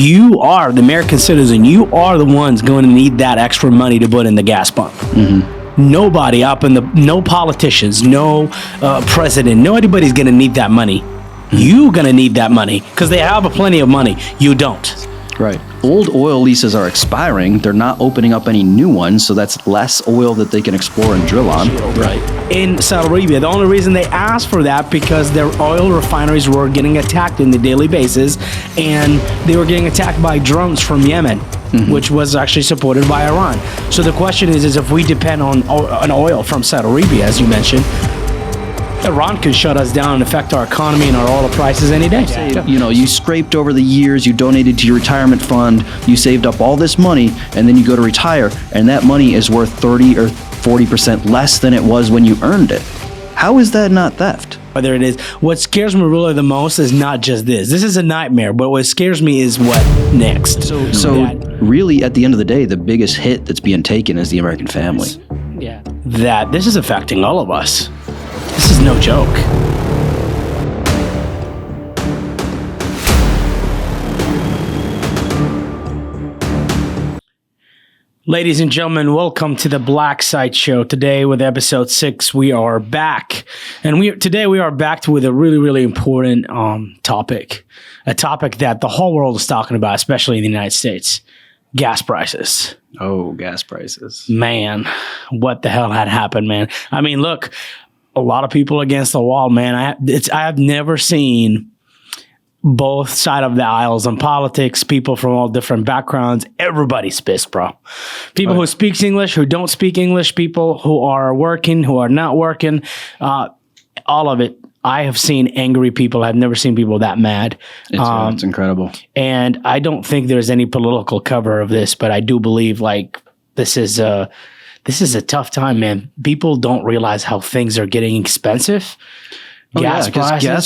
You are the American citizen. You are the ones going to need that extra money to put in the gas pump. Nobody no politicians, no president, nobody's going to need that money. You're going to need that money because they have plenty of money. You don't. Right. Old oil leases are expiring. They're not opening up any new ones, so that's less oil that they can explore and drill on. Right. In Saudi Arabia, the only reason they asked for that because their oil refineries were getting attacked on a daily basis, and they were getting attacked by drones from Yemen, which was actually supported by Iran. So the question is if we depend on oil from Saudi Arabia, as you mentioned, Iran could shut us down and affect our economy and our oil prices any day. You know, you scraped over the years, you donated to your retirement fund, you saved up all this money, and then you go to retire, and that money is worth 30 or 40% less than it was when you earned it. How is that not theft? Whether it is, what scares me really the most is not just this. This is a nightmare, but what scares me is what next. So really, at the end of the day, the biggest hit that's being taken is the American family. Yeah. That this is affecting all of us. This is no joke. Ladies and gentlemen, welcome to the Black Site Show. Today with episode 6, we are back. And today we are back with a really, really important topic. A topic that the whole world is talking about, especially in the United States. Gas prices. Oh, gas prices. Man, what the hell had happened, man? I mean, look, a lot of people against the wall, man. I have never seen both sides of the aisles in politics, people from all different backgrounds. Everybody's pissed, bro. People who speak English, who don't speak English, people who are working, who are not working, all of it. I have seen angry people. I've never seen people that mad. It's incredible. And I don't think there's any political cover of this, but I do believe like this is a tough time, man. People don't realize how things are getting expensive. Gas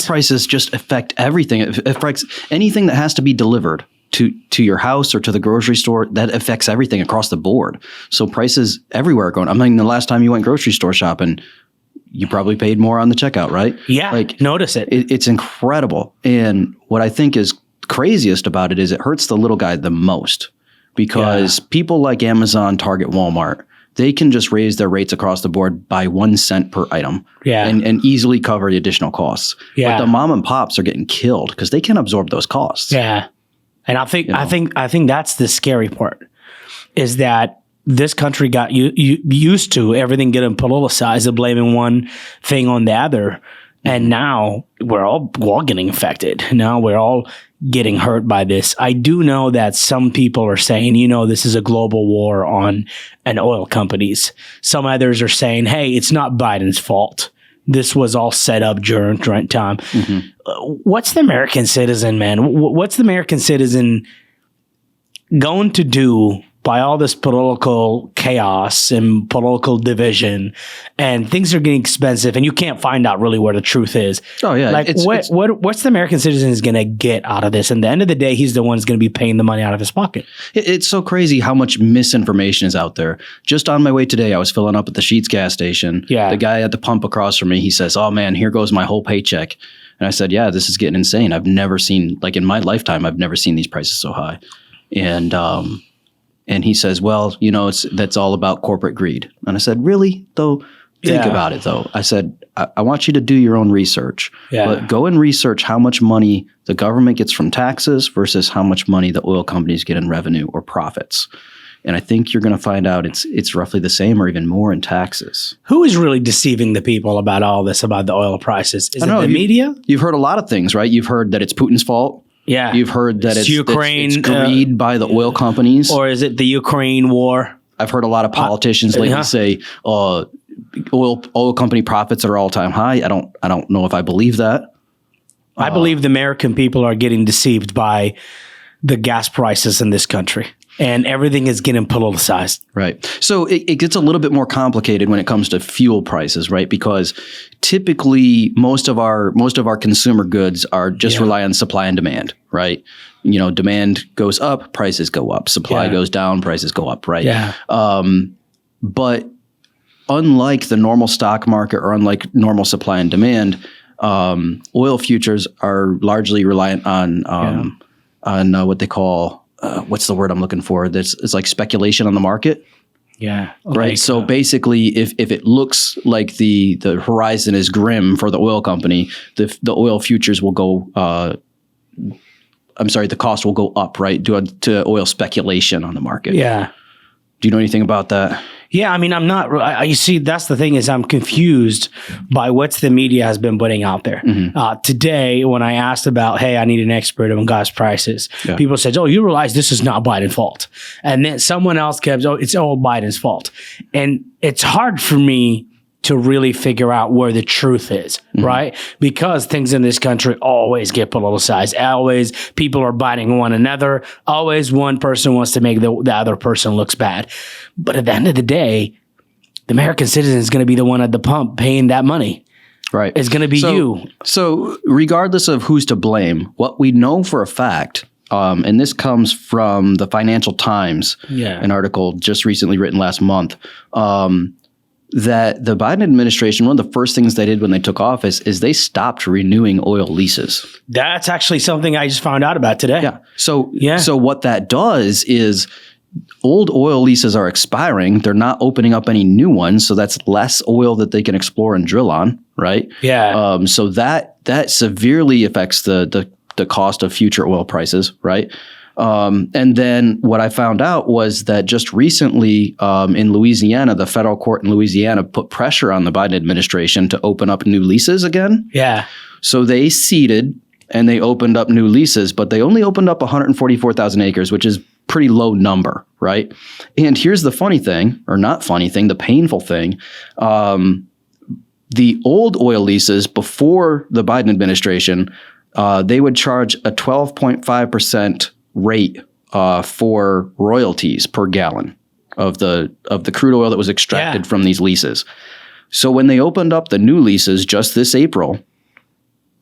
prices just affect everything. It affects anything that has to be delivered to your house or to the grocery store. That affects everything across the board. So prices everywhere are going. I mean, the last time you went grocery store shopping, you probably paid more on the checkout, right? Yeah, notice it. It's incredible. And what I think is craziest about it is it hurts the little guy the most because people like Amazon, Target, Walmart, they can just raise their rates across the board by 1 cent per item and easily cover the additional costs. But the mom and pops are getting killed because they can't absorb those costs. Yeah. And I think that's the scary part is that this country got used to everything getting politicized and blaming one thing on the other. And now we're all getting affected. Now we're all getting hurt by this. I do know that some people are saying, this is a global war on oil companies. Some others are saying, hey, it's not Biden's fault. This was all set up during time. What's the American citizen, man? What's the American citizen going to do by all this political chaos and political division, and things are getting expensive, and you can't find out really where the truth is? Oh yeah, like what's the American citizen is going to get out of this? And at the end of the day, he's the one who's going to be paying the money out of his pocket. It's so crazy how much misinformation is out there. Just on my way today, I was filling up at the Sheetz gas station. Yeah, the guy at the pump across from me, he says, "Oh man, here goes my whole paycheck." And I said, "Yeah, this is getting insane. I've never seen in my lifetime, I've never seen these prices so high." And he says, well, that's all about corporate greed. And I said, really? Though, think about it, though. I said, I want you to do your own research. Yeah. But go and research how much money the government gets from taxes versus how much money the oil companies get in revenue or profits. And I think you're going to find out it's roughly the same or even more in taxes. Who is really deceiving the people about all this, about the oil prices? Is it the media? You've heard a lot of things, right? You've heard that it's Putin's fault. Yeah. You've heard that it's Ukraine, it's greed by the oil companies. Or is it the Ukraine war? I've heard a lot of politicians lately say oil company profits are all-time high. I don't know if I believe that. I believe the American people are getting deceived by the gas prices in this country. And everything is getting politicized. Right. So it gets a little bit more complicated when it comes to fuel prices, right? Because typically most of our consumer goods are just rely on supply and demand, right? Demand goes up, prices go up. Supply goes down, prices go up, right? Yeah. But unlike the normal stock market or unlike normal supply and demand, oil futures are largely reliant on what they call what's the word I'm looking for? It's like speculation on the market. Yeah. Right. Like, so basically, if it looks like the horizon is grim for the oil company, the oil futures will go. The cost will go up, right? Due to oil speculation on the market. Yeah. Do you know anything about that? Yeah, I mean, I'm not. You see, that's the thing is, I'm confused by what the media has been putting out there. Today, when I asked about, hey, I need an expert on gas prices, people said, "Oh, you realize this is not Biden's fault," and then someone else kept, "Oh, it's all Biden's fault," and it's hard for me to really figure out where the truth is, right? Because things in this country always get politicized. Always people are biting one another. Always one person wants to make the other person looks bad. But at the end of the day, the American citizen is going to be the one at the pump paying that money. Right. It's going to be you. So regardless of who's to blame, what we know for a fact, and this comes from the Financial Times, an article just recently written last month, that the Biden administration, one of the first things they did when they took office is they stopped renewing oil leases. That's actually something I just found out about today. Yeah. So what that does is old oil leases are expiring. They're not opening up any new ones. So that's less oil that they can explore and drill on. Right. Yeah. So that severely affects the cost of future oil prices. Right. And then what I found out was that just recently in Louisiana, the federal court in Louisiana put pressure on the Biden administration to open up new leases again. Yeah. So they ceded and they opened up new leases, but they only opened up 144,000 acres, which is pretty low number, right? And here's the funny thing, or not funny thing, the painful thing. The old oil leases before the Biden administration, they would charge a 12.5% rate for royalties per gallon of the crude oil that was extracted from these leases. So when they opened up the new leases just this April,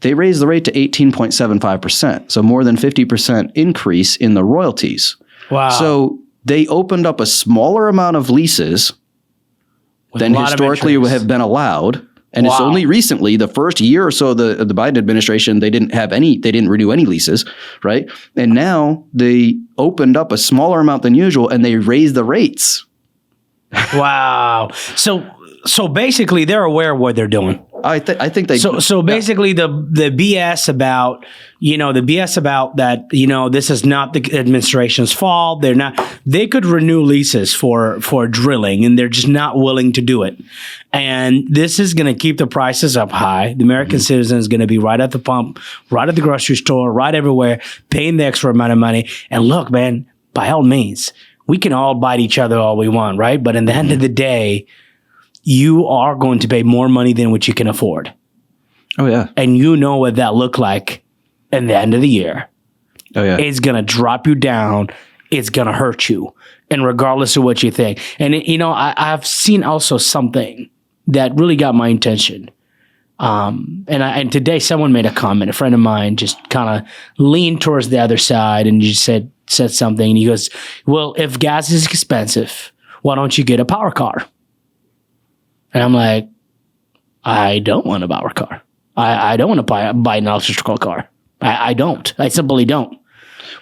they raised the rate to 18.75%. So more than 50% increase in the royalties. Wow. So they opened up a smaller amount of leases than historically would have been allowed. And it's only recently, the first year or so of the Biden administration, they didn't renew any leases, right? And now they opened up a smaller amount than usual and they raised the rates. Wow. So basically they're aware of what they're doing. I think they. So basically the BS about, that, this is not the administration's fault. They could renew leases for drilling and they're just not willing to do it. And this is going to keep the prices up high. The American citizen is going to be right at the pump, right at the grocery store, right everywhere, paying the extra amount of money. And look, man, by all means, we can all bite each other all we want, right? But in the end of the day, you are going to pay more money than what you can afford. Oh, yeah. And you know what that look like in the end of the year. Oh, yeah. It's going to drop you down. It's going to hurt you. And regardless of what you think. And, I've seen also something that really got my attention. And today someone made a comment. A friend of mine just kind of leaned towards the other side and just said something. And he goes, well, if gas is expensive, why don't you get a power car? And I'm like, I don't want a power car. I don't want to buy an electrical car. I don't. I simply don't.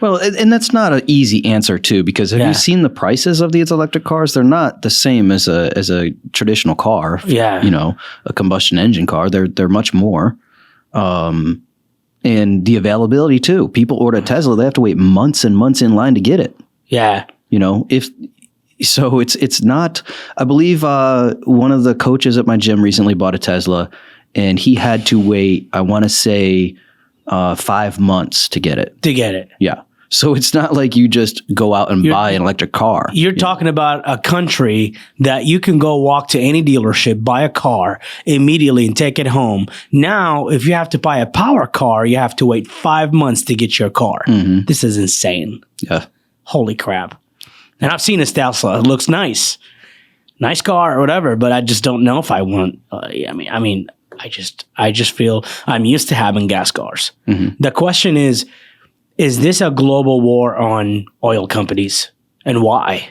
Well, and that's not an easy answer too, because have you seen the prices of these electric cars? They're not the same as a traditional car. Yeah. A combustion engine car. They're much more. And the availability too. People order a Tesla, they have to wait months and months in line to get it. Yeah. So it's not, I believe one of the coaches at my gym recently bought a Tesla and he had to wait, I want to say 5 months to get it. Yeah. So it's not like you just go out and buy an electric car. You're talking about a country that you can go walk to any dealership, buy a car immediately and take it home. Now, if you have to buy a power car, you have to wait 5 months to get your car. Mm-hmm. This is insane. Yeah. Holy crap. And I've seen this Tesla. It looks nice. Nice car or whatever, but I just don't know if I want, I just feel I'm used to having gas cars. Mm-hmm. The question is this a global war on oil companies and why?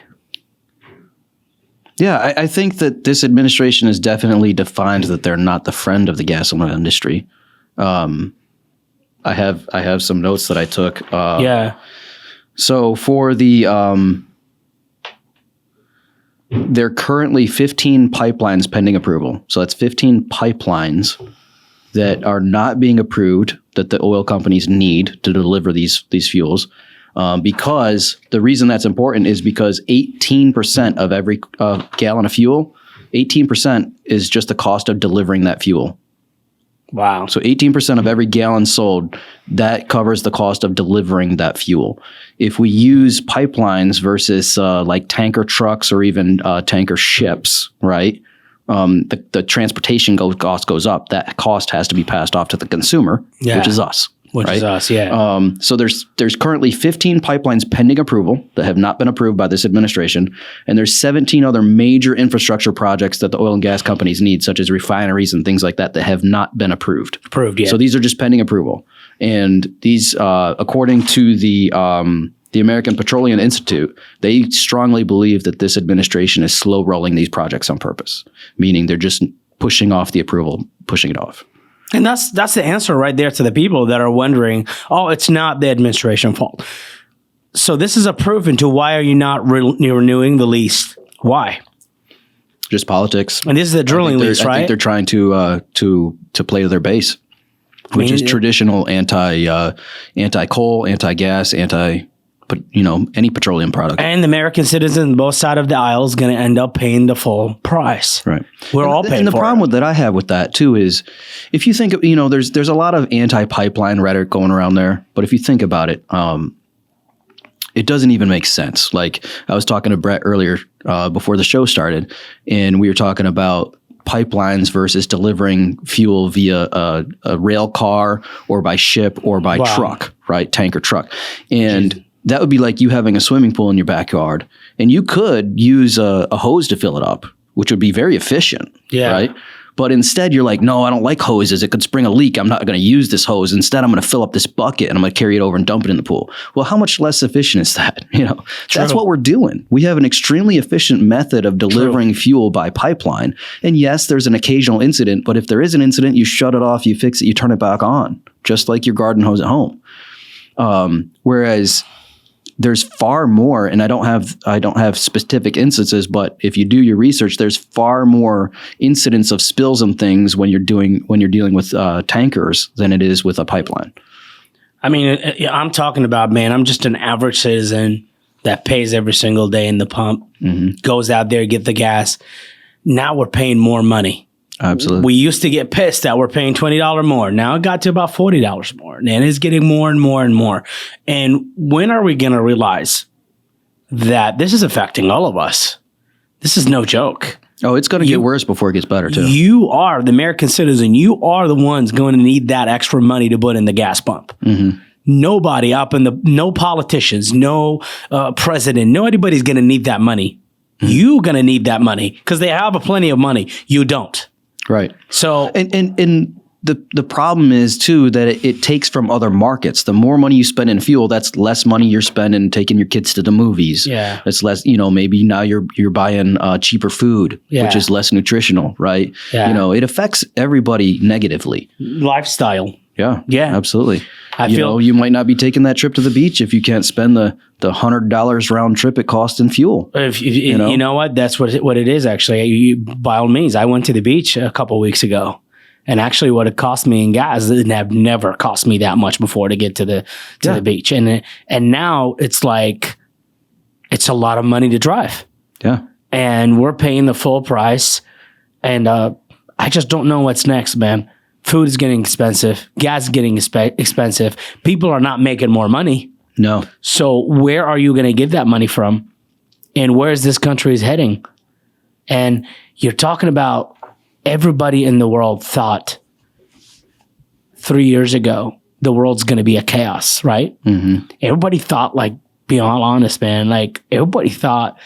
Yeah, I think that this administration has definitely defined that they're not the friend of the gas oil industry. I I have some notes that I took. So for the there are currently 15 pipelines pending approval. So that's 15 pipelines that are not being approved that the oil companies need to deliver these fuels. Because the reason that's important is because 18% of every gallon of fuel, 18% is just the cost of delivering that fuel. Wow. So 18% of every gallon sold, that covers the cost of delivering that fuel. If we use pipelines versus like tanker trucks or even tanker ships, right? The transportation cost goes up. That cost has to be passed off to the consumer, which is us. So there's currently 15 pipelines pending approval that have not been approved by this administration, and there's 17 other major infrastructure projects that the oil and gas companies need, such as refineries and things like that have not been approved. So these are just pending approval, and these, according to the American Petroleum Institute, they strongly believe that this administration is slow rolling these projects on purpose, meaning they're just pushing off the approval, pushing it off. And that's the answer right there to the people that are wondering, oh, it's not the administration fault. So this is a proof into why are you not renewing the lease? Why? Just politics. And this is a drilling lease, right? I think they're trying to play to their base, which is traditional anti-coal, anti-gas, but any petroleum product. And the American citizen, both sides of the aisle, is going to end up paying the full price. Right. We're all paying for it. And the problem that I have with that too is, if you think, there's a lot of anti-pipeline rhetoric going around there, but if you think about it, it doesn't even make sense. Like I was talking to Brett earlier before the show started, and we were talking about pipelines versus delivering fuel via a rail car or by ship or by truck, right? Tanker truck. And that would be like you having a swimming pool in your backyard, and you could use a hose to fill it up, which would be very efficient, right? But instead you're like, no, I don't like hoses. It could spring a leak. I'm not going to use this hose. Instead, I'm going to fill up this bucket and I'm going to carry it over and dump it in the pool. Well, how much less efficient is that? That's what we're doing. We have an extremely efficient method of delivering fuel by pipeline. And yes, there's an occasional incident, but if there is an incident, you shut it off, you fix it, you turn it back on, just like your garden hose at home. Whereas there's far more, and I don't have specific instances, but if you do your research, there's far more incidents of spills and things when you're dealing with tankers than it is with a pipeline. I mean, I'm talking about, man, I'm just an average citizen that pays every single day in the pump, goes out there, get the gas. Now we're paying more money. Absolutely. We used to get pissed that we're paying $20 more. Now it got to about $40 more. And it's getting more and more and more. And when are we going to realize that this is affecting all of us? This is no joke. Oh, it's going to get worse before it gets better, too. You are the American citizen. You are the ones going to need that extra money to put in the gas pump. Nobody no politicians, no president, nobody's going to need that money. You're going to need that money because they have plenty of money. You don't. Right. So, and the problem is too that it takes from other markets. The more money you spend in fuel, that's less money you're spending taking your kids to the movies. Yeah. That's less, maybe now you're buying cheaper food, which is less nutritional, right? Yeah. It affects everybody negatively. Lifestyle. Yeah. Yeah. Absolutely. I feel you might not be taking that trip to the beach if you can't spend the $100 round trip it costs in fuel. You know what? That's what it is, actually. By all means, I went to the beach a couple of weeks ago. And actually what it cost me in gas, it have never cost me that much before to get to the beach. And now it's like, it's a lot of money to drive. Yeah. And we're paying the full price. And I just don't know what's next, man. Food is getting expensive. Gas is getting expensive. People are not making more money. No. So where are you going to get that money from? And where is this country is heading? And you're talking about everybody in the world thought 3 years ago the world's going to be a chaos, right? Everybody thought, like, be all honest, man, like everybody thought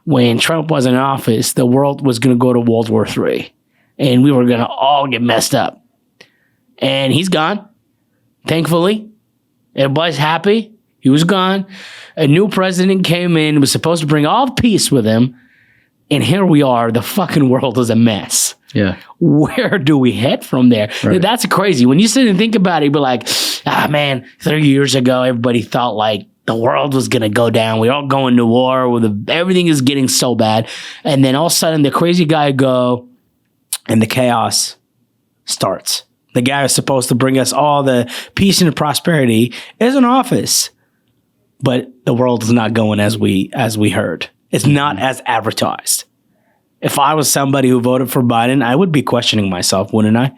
when Trump was in office, the world was going to go to World War III and we were going to all get messed up. And he's gone, thankfully. Everybody's happy. He was gone. A new president came in, was supposed to bring all peace with him. And here we are, the fucking world is a mess. Yeah. Where do we head from there? Right. That's crazy. When you sit and think about it, you'd be like, man, 30 years ago, everybody thought like the world was going to go down. We're all going to war. Everything is getting so bad. And then all of a sudden, the crazy guy go and the chaos starts. The guy who's supposed to bring us all the peace and prosperity is in office. But the world is not going as we heard. It's not as advertised. If I was somebody who voted for Biden, I would be questioning myself, wouldn't I?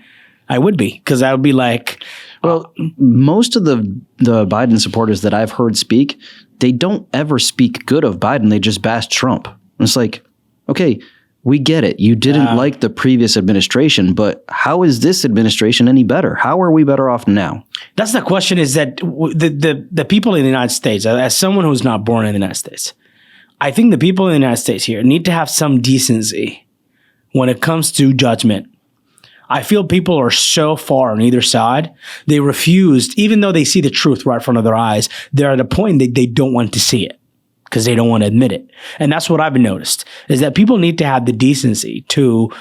I would be, because I would be like, well, most of the Biden supporters that I've heard speak, they don't ever speak good of Biden. They just bash Trump. And it's like, okay, we get it. You didn't like the previous administration, but how is this administration any better? How are we better off now? That's the question, is that the people in the United States, as someone who's not born in the United States, I think the people in the United States here need to have some decency when it comes to judgment. I feel people are so far on either side. They refused, even though they see the truth right in front of their eyes, they're at a point that they don't want to see it because they don't want to admit it. And that's what I've noticed, is that people need to have the decency to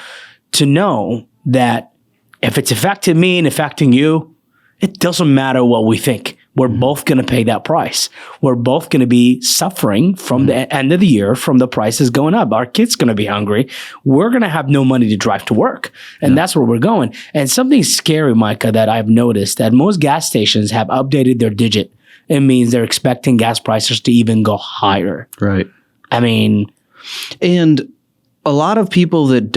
know that if it's affecting me and affecting you, it doesn't matter what we think. We're both going to pay that price. We're both going to be suffering from the end of the year from the prices going up. Our kids going to be hungry. We're going to have no money to drive to work. And that's where we're going. And something scary, Micah, that I've noticed, that most gas stations have updated their digit. It means they're expecting gas prices to even go higher. Right. I mean, and a lot of people that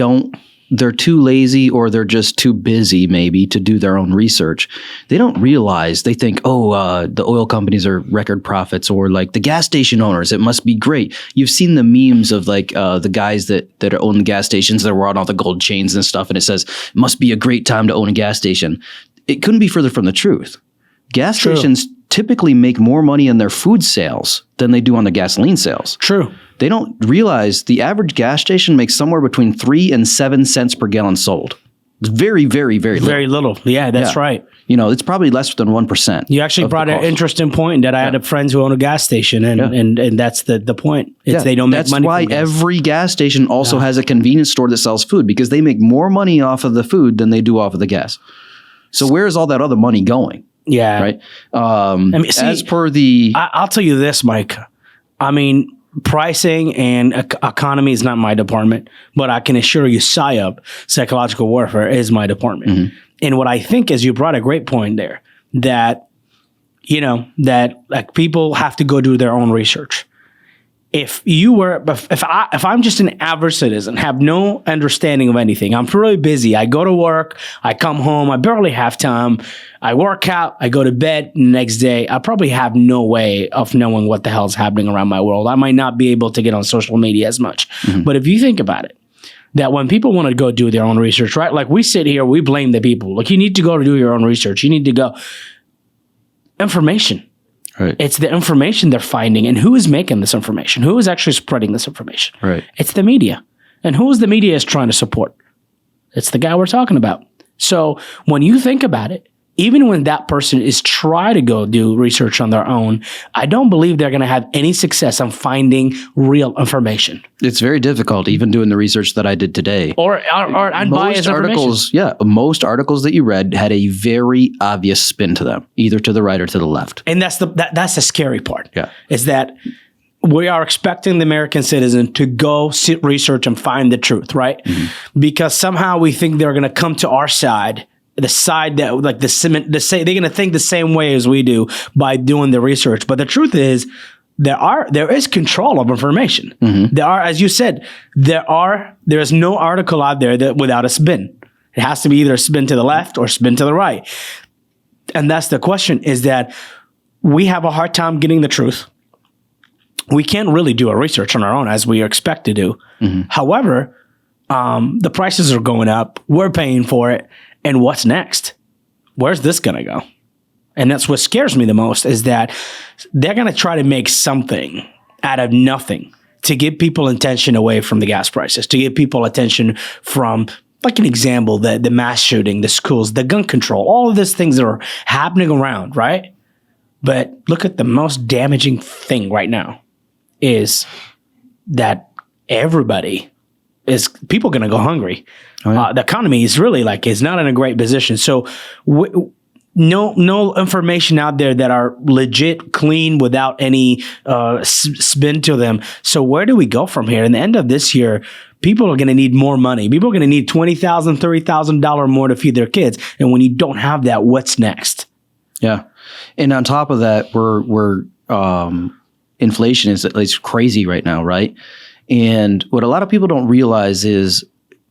they're too lazy, or they're just too busy maybe to do their own research. They don't realize, they think, the oil companies are record profits, or like the gas station owners, it must be great. You've seen the memes of like the guys that own the gas stations that were on all the gold chains and stuff, and it says, it must be a great time to own a gas station. It couldn't be further from the truth. Gas stations typically make more money on their food sales than they do on the gasoline sales. True. They don't realize the average gas station makes somewhere between 3 and 7 cents per gallon sold. It's very, very, very little. Very little. Yeah, that's right. You know, it's probably less than 1%. You actually brought an interesting point, that I had friends who own a gas station, and that's the point. It's they don't make money. That's why every gas station also has a convenience store that sells food, because they make more money off of the food than they do off of the gas. So where is all that other money going? Yeah. Right. As per the, I'll tell you this, Mike. I mean, pricing and economy is not my department, but I can assure you, PSYOP, psychological warfare, is my department. Mm-hmm. And what I think is, you brought a great point there, that, that like people have to go do their own research. If I'm just an average citizen, have no understanding of anything, I'm really busy. I go to work, I come home, I barely have time. I work out, I go to bed, and the next day, I probably have no way of knowing what the hell is happening around my world. I might not be able to get on social media as much. Mm-hmm. But if you think about it, that when people want to go do their own research, right? Like we sit here, we blame the people. Like, you need to go to do your own research. You need to go. Information. Right. It's the information they're finding, and who is making this information? Who is actually spreading this information? Right. It's the media. And who is the media is trying to support? It's the guy we're talking about. So when you think about it, even when that person is trying to go do research on their own, I don't believe they're going to have any success on finding real information. It's very difficult, even doing the research that I did today. Or unbiased articles, most articles that you read had a very obvious spin to them, either to the right or to the left. And that's the scary part. Yeah. Is that we are expecting the American citizen to go research and find the truth, right? Mm-hmm. Because somehow we think they're going to come to our side. The side that, like, they're going to think the same way as we do by doing the research. But the truth is, there is control of information. Mm-hmm. There are, as you said, there is no article out there that without a spin. It has to be either a spin to the left or spin to the right. And that's the question, is that we have a hard time getting the truth. We can't really do a research on our own as we expect to do. Mm-hmm. However, the prices are going up. We're paying for it. And what's next? Where's this going to go? And that's what scares me the most, is that they're going to try to make something out of nothing to get people attention away from the gas prices, to get people attention from, like an example, the mass shooting, the schools, the gun control, all of these things that are happening around, right? But look at the most damaging thing right now is that everybody is people going to go hungry. Oh, yeah. The economy is really is not in a great position. So no information out there that are legit, clean, without any spin to them. So where do we go from here? In the end of this year, people are going to need more money. People are going to need $20,000, $30,000 more to feed their kids. And when you don't have that, what's next? Yeah. And on top of that, we're inflation is crazy right now, right? And what a lot of people don't realize is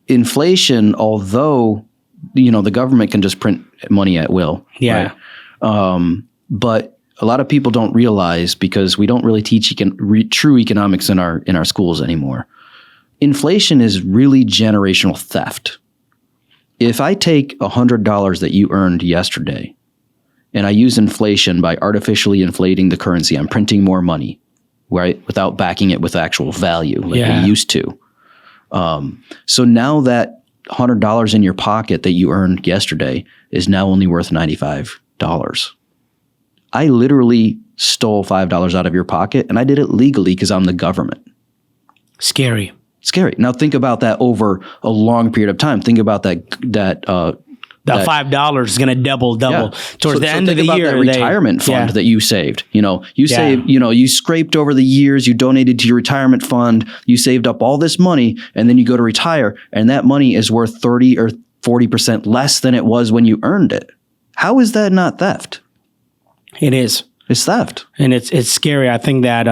inflation, although the government can just print money at will. Yeah. Right? But a lot of people don't realize, because we don't really teach true economics in our schools anymore. Inflation is really generational theft. If I take $100 that you earned yesterday and I use inflation by artificially inflating the currency, I'm printing more money, right? Without backing it with actual value like we used to. So now that $100 in your pocket that you earned yesterday is now only worth $95. I literally stole $5 out of your pocket, and I did it legally because I'm the government. Scary. Now think about that over a long period of time. Think about that $5 is going to double towards the end of the year. That retirement fund that you saved. You scraped over the years. You donated to your retirement fund. You saved up all this money, and then you go to retire, and that money is worth 30 or 40% less than it was when you earned it. How is that not theft? It is. It's theft, and it's scary. I think that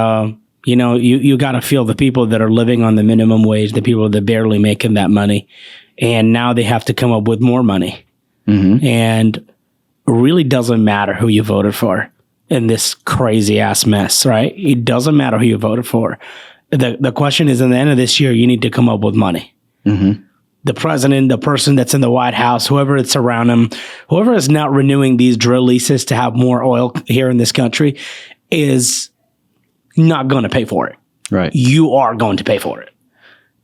you got to feel the people that are living on the minimum wage, the people that barely making that money, and now they have to come up with more money. Mm-hmm. And it really doesn't matter who you voted for in this crazy ass mess, right? It doesn't matter who you voted for. The question is, in the end of this year, you need to come up with money. Mm-hmm. The president, the person that's in the White House, whoever it's around him, whoever is not renewing these drill leases to have more oil here in this country is not going to pay for it. Right. You are going to pay for it.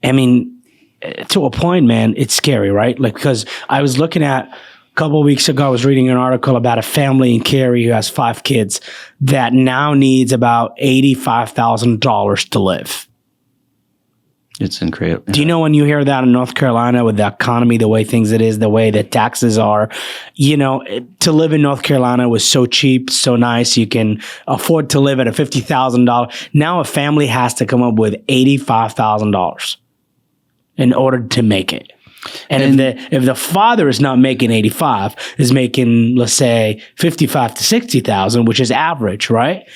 I mean, to a point, man, it's scary, right? Because I was looking at a couple of weeks ago, I was reading an article about a family in Cary who has 5 kids that now needs about $85,000 to live. It's incredible. Do you know, when you hear that in North Carolina with the economy, the way things it is, the way that taxes are, to live in North Carolina was so cheap, so nice. You can afford to live at a $50,000. Now a family has to come up with $85,000 in order to make it. And if the father is not making 85, is making, let's say, 55 to 60,000, which is average, right?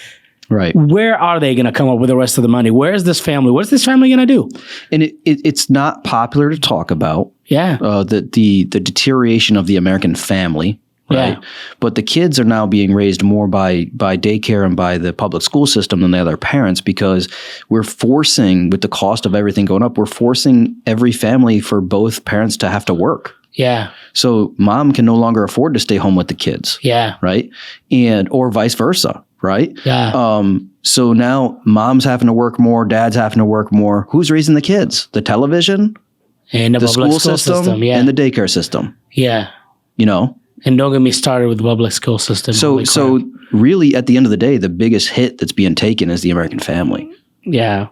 Right. Where are they going to come up with the rest of the money? Where's this family? What's this family going to do? And it's not popular to talk about. Yeah. The deterioration of the American family. Right. Yeah. But the kids are now being raised more by daycare and by the public school system than the other parents, because we're forcing, with the cost of everything going up, we're forcing every family for both parents to have to work. Yeah. So mom can no longer afford to stay home with the kids. Yeah. Right. Or vice versa. Right. Yeah. So now mom's having to work more, dad's having to work more. Who's raising the kids? The television, and the school system, yeah, and the daycare system. Yeah. And don't get me started with the public school system. So really, at the end of the day, the biggest hit that's being taken is the American family. Yeah.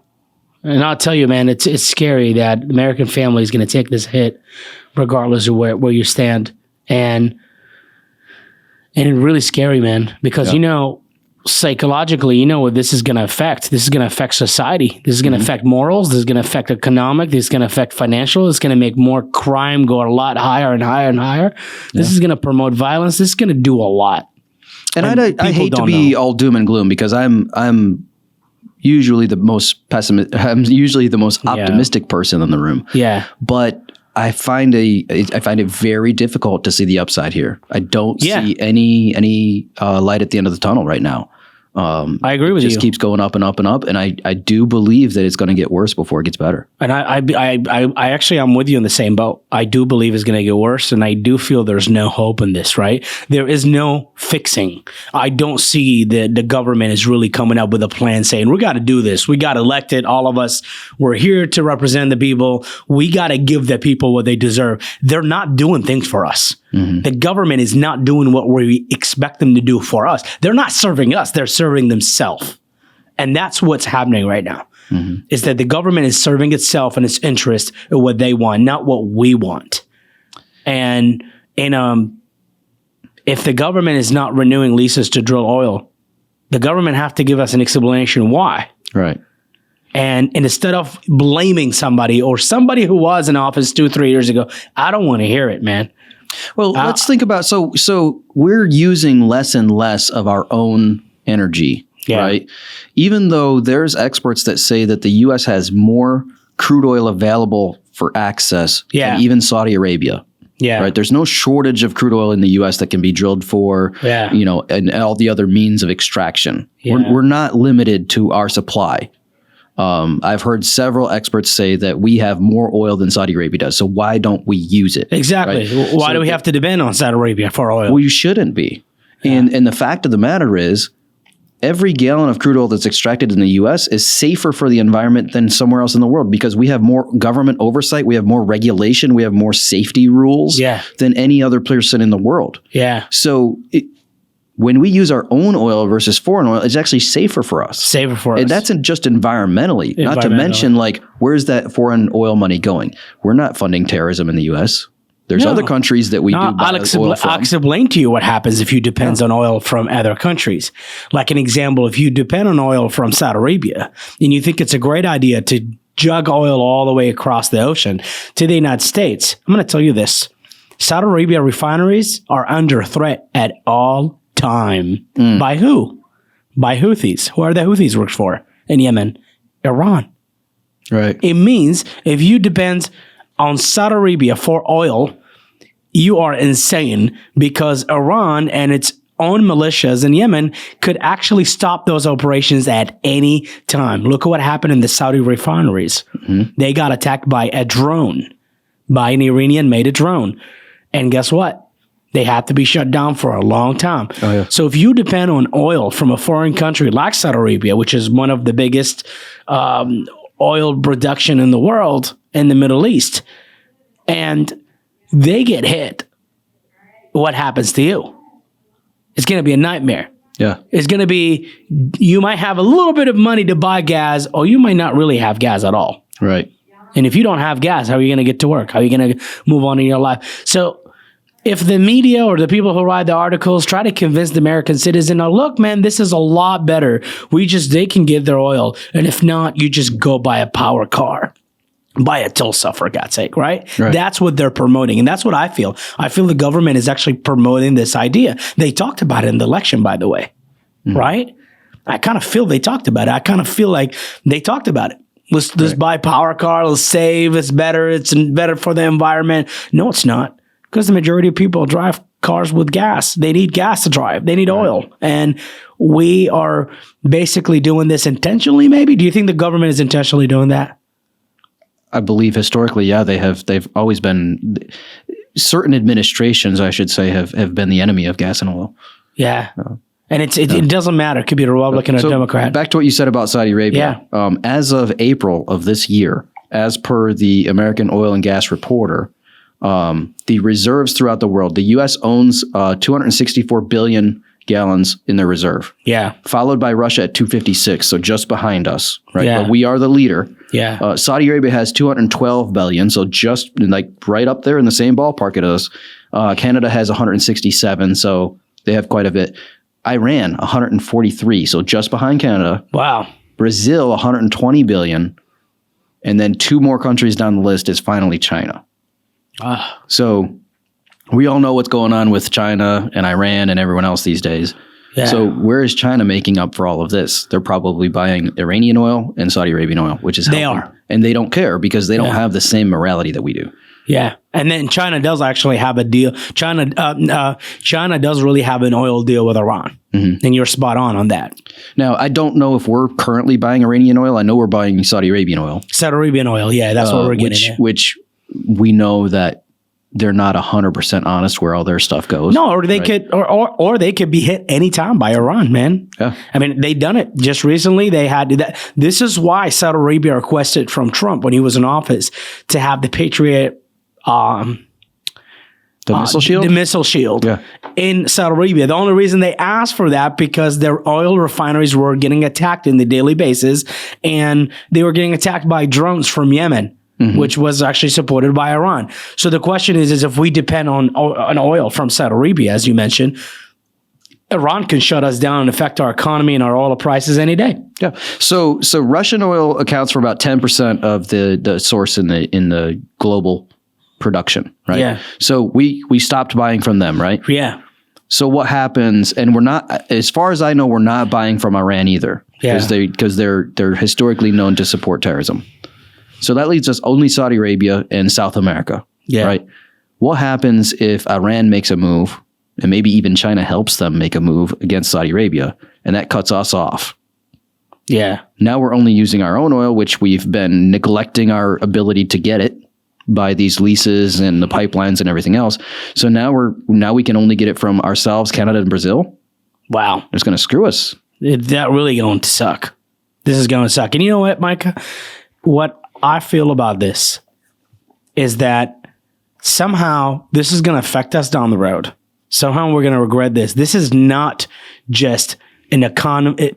And I'll tell you, man, it's scary that the American family is going to take this hit regardless of where you stand. And it's really scary, man, because, psychologically, what this is going to affect. This is going to affect society. This is going to affect morals. This is going to affect economic. This is going to affect financial. It's going to make more crime go a lot higher and higher and higher. This is going to promote violence. This is going to do a lot. And I hate to be all doom and gloom, because I'm usually the most I'm usually the most optimistic person in the room. Yeah. But I find it very difficult to see the upside here. I don't see any light at the end of the tunnel right now. I agree with you. It just keeps going up and up and up, and I do believe that it's going to get worse before it gets better. And I actually, I'm with you in the same boat. I do believe it's going to get worse, and I do feel there's no hope in this, right? There is no fixing. I don't see the government is really coming up with a plan saying, we got to do this. We got elected, all of us. We're here to represent the people. We got to give the people what they deserve. They're not doing things for us. Mm-hmm. The government is not doing what we expect them to do for us. They're not serving us. They're serving themselves. And that's what's happening right now, is that the government is serving itself and its interest in what they want, not what we want. And if the government is not renewing leases to drill oil, the government have to give us an explanation why. Right. And instead of blaming somebody or somebody who was in office 2-3 years ago, I don't want to hear it, man. Well, let's think about, so we're using less and less of our own energy, right? Even though there's experts that say that the U.S. has more crude oil available for access than even Saudi Arabia. Yeah. Right. There's no shortage of crude oil in the U.S. that can be drilled for, and all the other means of extraction. Yeah. We're not limited to our supply. I've heard several experts say that we have more oil than Saudi Arabia does. So why don't we use it? Exactly. Right? Why do we have to depend on Saudi Arabia for oil? Well, you shouldn't be. Yeah. And the fact of the matter is, every gallon of crude oil that's extracted in the U.S. is safer for the environment than somewhere else in the world because we have more government oversight, we have more regulation, we have more safety rules than any other person in the world. Yeah. So when we use our own oil versus foreign oil, it's actually safer for us. Safer for us. And that's just environmentally, not to mention like, where's that foreign oil money going? We're not funding terrorism in the U.S. There's other countries that we do buy oil from. I'll explain to you what happens if you depend on oil from other countries. Like an example, if you depend on oil from Saudi Arabia and you think it's a great idea to jug oil all the way across the ocean to the United States, I'm going to tell you this. Saudi Arabia refineries are under threat at all time. By who? By Houthis. Who are the Houthis work for in Yemen? Iran. Right. It means if you depend on Saudi Arabia for oil, you are insane because Iran and its own militias in Yemen could actually stop those operations at any time. Look at what happened in the Saudi refineries. They got attacked by a drone, by an Iranian-made drone. And guess what? They had to be shut down for a long time. Oh, yeah. So if you depend on oil from a foreign country like Saudi Arabia, which is one of the biggest oil production in the world, in the Middle East, and they get hit, what happens to you? It's going to be a nightmare. Yeah. It's going to be, you might have a little bit of money to buy gas, or you might not really have gas at all. Right. And if you don't have gas, how are you going to get to work? How are you going to move on in your life? So if the media or the people who write the articles try to convince the American citizen, oh, look, man, this is a lot better. They can get their oil. And if not, you just go buy a power car. Buy a Tulsa, for God's sake, right? That's what they're promoting. And that's what I feel. I feel the government is actually promoting this idea. They talked about it in the election, by the way, right? I kind of feel they talked about it. I kind of feel like they talked about it. Let's buy a power car. Let's save. It's better. It's better for the environment. No, it's not. Because the majority of people drive cars with gas. They need gas to drive. They need oil. And we are basically doing this intentionally, maybe? Do you think the government is intentionally doing that? I believe historically, yeah, they've always been, certain administrations, I should say, have been the enemy of gas and oil. Yeah. And it doesn't matter. It could be a Republican or Democrat. Back to what you said about Saudi Arabia. Yeah. As of April of this year, as per the American Oil and Gas Reporter, the reserves throughout the world, the U.S. owns 264 billion gallons in their reserve. Yeah. Followed by Russia at 256, so just behind us, right? Yeah. But we are the leader. Yeah. Saudi Arabia has 212 billion, so just like right up there in the same ballpark as us. Canada has 167, so they have quite a bit. Iran, 143, so just behind Canada. Wow. Brazil, 120 billion. And then two more countries down the list is finally China. So we all know what's going on with China and Iran and everyone else these days. Yeah. So where is China making up for all of this? They're probably buying Iranian oil and Saudi Arabian oil, which is helping. They are. And they don't care because they don't have the same morality that we do. Yeah. And then China does actually have a deal. China does really have an oil deal with Iran. And you're spot on that. Now, I don't know if we're currently buying Iranian oil. I know we're buying Saudi Arabian oil. Saudi Arabian oil. Yeah, that's what we're getting at. Which we know that they're not 100% honest where all their stuff goes. No, or they could, or they could be hit anytime by Iran, man. Yeah. I mean, they done it just recently. They had that. This is why Saudi Arabia requested from Trump when he was in office to have the Patriot The missile shield? The missile shield in Saudi Arabia. The only reason they asked for that because their oil refineries were getting attacked on the daily basis, and they were getting attacked by drones from Yemen, which was actually supported by Iran. So the question is if we depend on oil from Saudi Arabia, as you mentioned, Iran can shut us down and affect our economy and our oil prices any day. Yeah. So Russian oil accounts for about 10% of the source in the global production, right? Yeah. So we stopped buying from them, right? Yeah. So what happens? And we're not, as far as I know, we're not buying from Iran either, because they're historically known to support terrorism. So that leaves us only Saudi Arabia and South America, right? What happens if Iran makes a move, and maybe even China helps them make a move against Saudi Arabia, and that cuts us off? Yeah. Now we're only using our own oil, which we've been neglecting our ability to get it by these leases and the pipelines and everything else. So now we can only get it from ourselves, Canada, and Brazil. Wow. It's going to screw us. That really going to suck. This is going to suck. And you know what, Micah? What I feel about this is that somehow this is going to affect us down the road. Somehow we're going to regret this. This is not just an economy.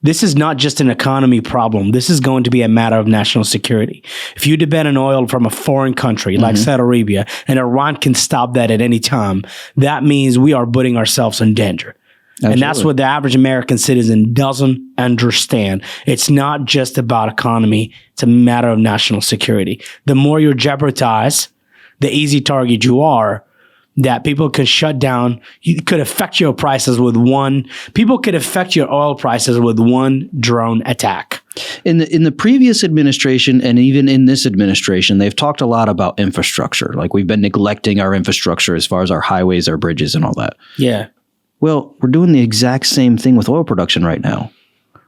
This is not just an economy problem. This is going to be a matter of national security. If you depend on oil from a foreign country like Saudi Arabia, and Iran can stop that at any time, that means we are putting ourselves in danger. Absolutely. And that's what the average American citizen doesn't understand. It's not just about economy. It's a matter of national security. The more you jeopardize, the easy target you are, that people could shut down. You could affect your prices with people could affect your oil prices with one drone attack. In the previous administration, and even in this administration, they've talked a lot about infrastructure. Like, we've been neglecting our infrastructure as far as our highways, our bridges, and all that. Yeah. Well, we're doing the exact same thing with oil production right now.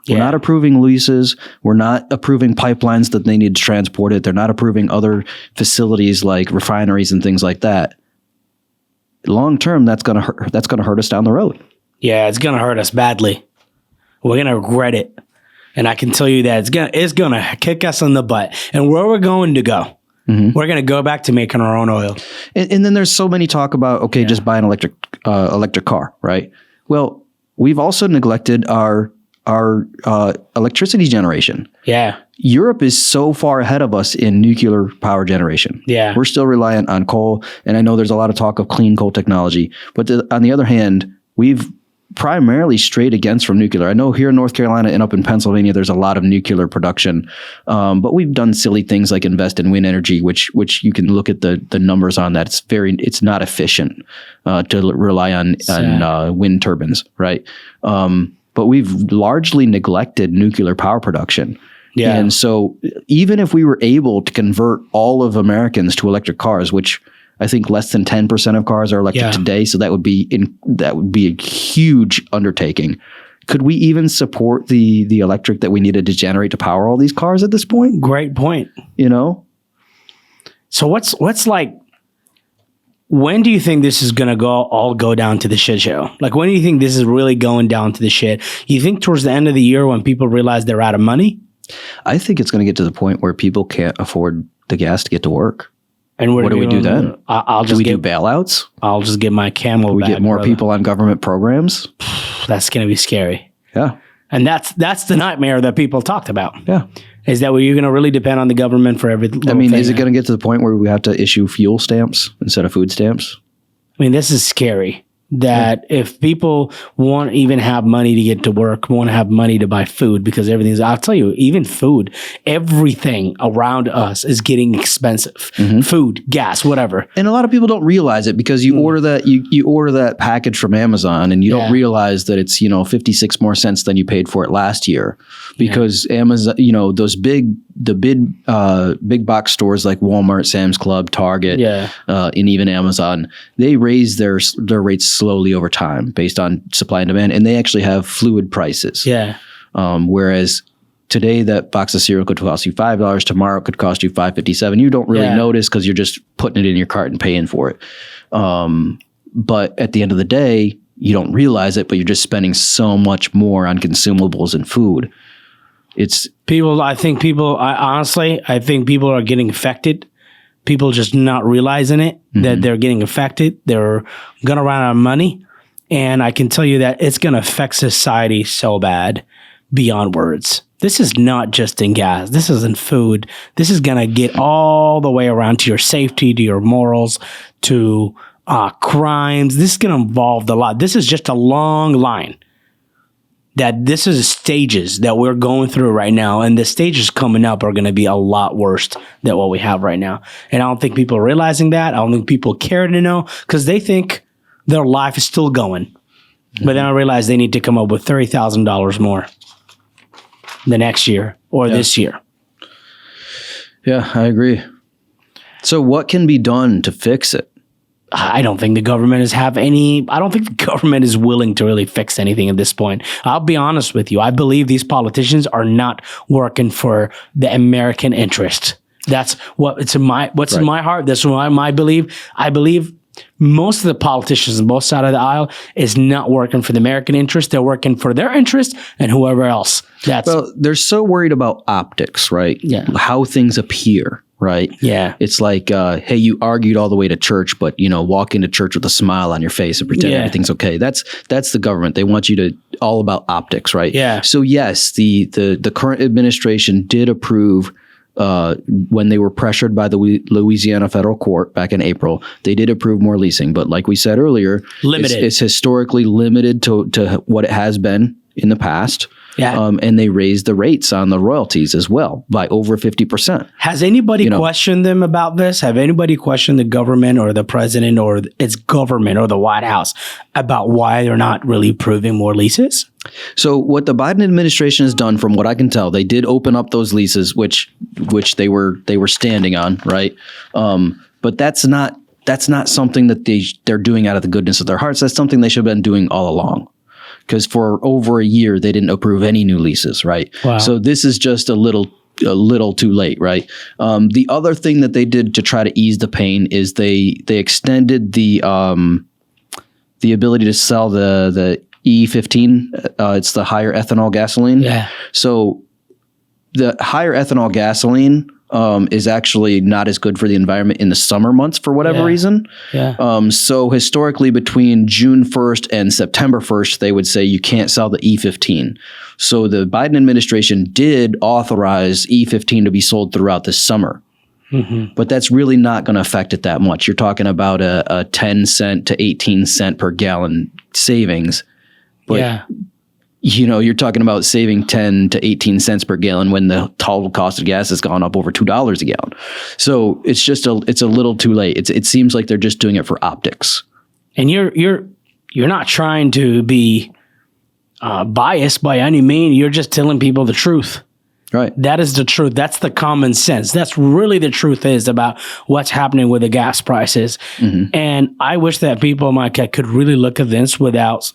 We're not approving leases. We're not approving pipelines that they need to transport it. They're not approving other facilities like refineries and things like that. Long term, that's going to hurt us down the road. Yeah, it's going to hurt us badly. We're going to regret it. And I can tell you that it's going to kick us in the butt. And where we're going to go, we're going to go back to making our own oil. And then there's so many talk about, just buy an electric car, right? Well, we've also neglected our electricity generation. Yeah. Europe is so far ahead of us in nuclear power generation. Yeah. We're still reliant on coal. And I know there's a lot of talk of clean coal technology. But on the other hand, we've primarily strayed against from nuclear. I know here in North Carolina and up in Pennsylvania, there's a lot of nuclear production. But we've done silly things like invest in wind energy, which you can look at the numbers on that. It's not efficient to rely on wind turbines, right? But we've largely neglected nuclear power production. Yeah. And so even if we were able to convert all of Americans to electric cars, which I think less than 10% of cars are electric today, so that would be a huge undertaking. Could we even support the electric that we needed to generate to power all these cars at this point? Great point. So what's like, when do you think this is going to all go down to the shit show? Like, when do you think this is really going down to the shit? You think towards the end of the year when people realize they're out of money? I think it's going to get to the point where people can't afford the gas to get to work. And what do we do then? Do we do bailouts? I'll just get my camel back. We get more people on government programs? That's going to be scary. Yeah. And that's the nightmare that people talked about. Yeah. Is that where you're going to really depend on the government for everything? I mean, is it going to get to the point where we have to issue fuel stamps instead of food stamps? I mean, this is scary. That if people won't even have money to get to work, won't have money to buy food because I'll tell you, even food, everything around us is getting expensive. Food, gas, whatever. And a lot of people don't realize it because you order that you order that package from Amazon and you don't realize that it's 56 more cents than you paid for it last year because Amazon, those big box stores like Walmart, Sam's Club, Target, and even Amazon, they raise their rates slowly over time based on supply and demand, and they actually have fluid prices. Yeah. Whereas today that box of cereal could cost you $5, tomorrow it could cost you $5.57. You don't really notice because you're just putting it in your cart and paying for it. But at the end of the day, you don't realize it, but you're just spending so much more on consumables and food. I think people are getting affected People just not realizing it, that they're getting affected. They're going to run out of money. And I can tell you that it's going to affect society so bad beyond words. This is not just in gas. This is in food. This is going to get all the way around to your safety, to your morals, to crimes. This is going to involve a lot. This is just a long line. That this is stages that we're going through right now, and the stages coming up are going to be a lot worse than what we have right now. And I don't think people are realizing that. I don't think people care to know, because they think their life is still going. But then I realize they need to come up with $30,000 more the next year or this year. Yeah, I agree. So what can be done to fix it? I don't think the government I don't think the government is willing to really fix anything at this point. I'll be honest with you. I believe these politicians are not working for the American interest. That's what's in my heart. That's what I believe. I believe most of the politicians on both sides of the aisle is not working for the American interest. They're working for their interest and whoever else. Well, they're so worried about optics, right? Yeah. How things appear. Right. Yeah. It's like, hey, you argued all the way to church, but walk into church with a smile on your face and pretend everything's okay. That's the government. They want you to all about optics, right? Yeah. So yes, the current administration did approve when they were pressured by the Louisiana federal court back in April. They did approve more leasing, but like we said earlier, it's historically limited to what it has been in the past. Yeah. And they raised the rates on the royalties as well by over 50%. Has anybody questioned them about this? Have anybody questioned the government or the president or its government or the White House about why they're not really approving more leases? So what the Biden administration has done, from what I can tell, they did open up those leases, which they were standing on, right? But that's not something that they're doing out of the goodness of their hearts. That's something they should have been doing all along. Because for over a year, they didn't approve any new leases, right? Wow. So this is just a little too late, right? The other thing that they did to try to ease the pain is they extended the ability to sell the E15. It's the higher ethanol gasoline. Yeah. So the higher ethanol gasoline is actually not as good for the environment in the summer months for whatever reason. Yeah. So historically, between June 1st and September 1st, they would say you can't sell the E15. So the Biden administration did authorize E15 to be sold throughout the summer. Mm-hmm. But that's really not going to affect it that much. You're talking about a 10 cent to 18 cent per gallon savings. But you're talking about saving 10 to 18 cents per gallon when the total cost of gas has gone up over $2 a gallon. So it's just it's a little too late. It seems like they're just doing it for optics. And you're not trying to be biased by any means. You're just telling people the truth. Right. That is the truth. That's the common sense. That's really the truth is about what's happening with the gas prices. Mm-hmm. And I wish that people could really look at this without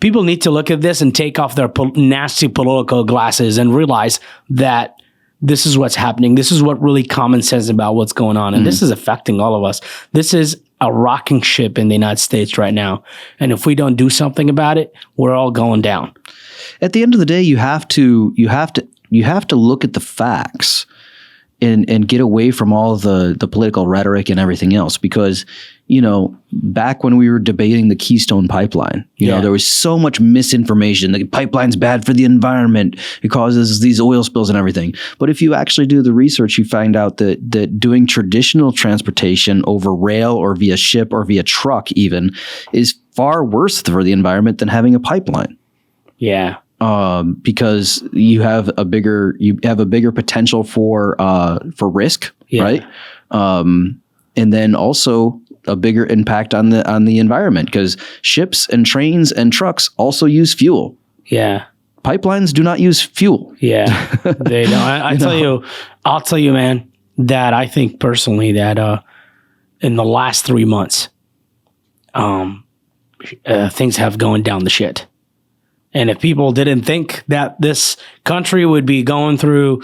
people need to look at this and take off their nasty political glasses and realize that this is what's happening. This is what really common sense about what's going on. And this is affecting all of us. This is a rocking ship in the United States right now. And if we don't do something about it, we're all going down. At the end of the day, you have to look at the facts and get away from all the political rhetoric and everything else, because back when we were debating the Keystone Pipeline, there was so much misinformation. The pipeline's bad for the environment. It causes these oil spills and everything. But if you actually do the research, you find out that doing traditional transportation over rail or via ship or via truck even is far worse for the environment than having a pipeline. Yeah. Because you have a bigger potential for risk, right? And then also a bigger impact on the environment, because ships and trains and trucks also use fuel. Yeah. Pipelines do not use fuel. Yeah. They don't. I'll tell you, man, that I think personally that in the last 3 months, things have gone down the shit. And if people didn't think that this country would be going through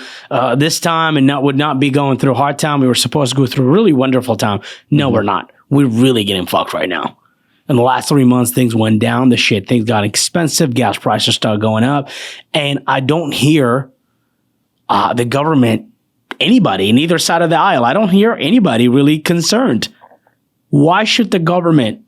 this time and would not be going through a hard time, we were supposed to go through a really wonderful time. No, we're not. We're really getting fucked right now. In the last 3 months, things went down the shit. Things got expensive. Gas prices started going up. And I don't hear the government anybody in either side of the aisle. I don't hear anybody really concerned. Why should the government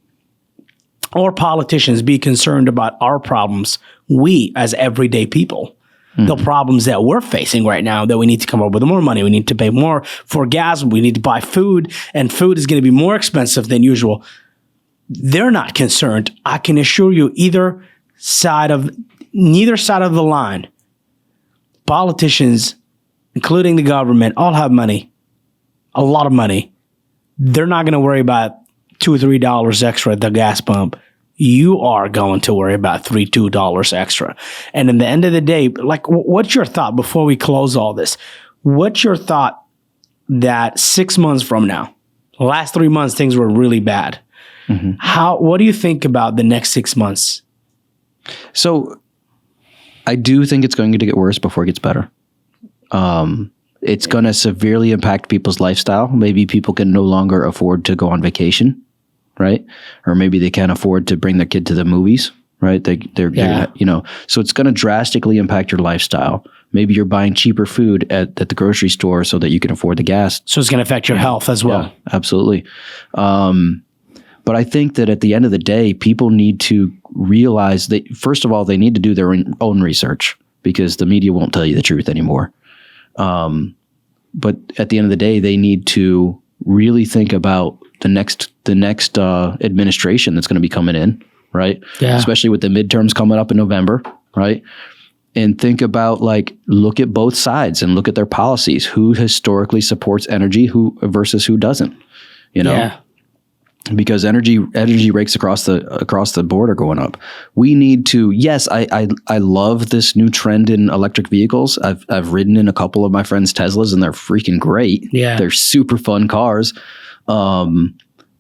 or politicians be concerned about our problems? We as everyday people. The problems that we're facing right now, that we need to come up with more money. We need to pay more for gas. We need to buy food, and food is going to be more expensive than usual. They're not concerned. I can assure you, neither side of the line, politicians, including the government, all have money, a lot of money. They're not going to worry about $2 or $3 extra at the gas pump. You are going to worry about $2 extra. And in the end of the day, like, what's your thought before we close all this? What's your thought that 6 months from now, the last 3 months, things were really bad. What do you think about the next 6 months? So I do think it's going to get worse before it gets better. It's going to severely impact people's lifestyle. Maybe people can no longer afford to go on vacation. Right? Or maybe they can't afford to bring their kid to the movies, right? They're so it's going to drastically impact your lifestyle. Maybe you're buying cheaper food at the grocery store so that you can afford the gas. So it's going to affect your health as well. Yeah, absolutely. But I think that at the end of the day, people need to realize that, first of all, they need to do their own research, because the media won't tell you the truth anymore. But at the end of the day, they need to really think about the next administration that's going to be coming in, right? Yeah. Especially with the midterms coming up in November, right? And think about, look at both sides and look at their policies. Who historically supports energy, versus who doesn't? Yeah. Because energy rates across the board are going up. We need to. Yes, I love this new trend in electric vehicles. I've ridden in a couple of my friends' Teslas, and they're freaking great. Yeah, they're super fun cars.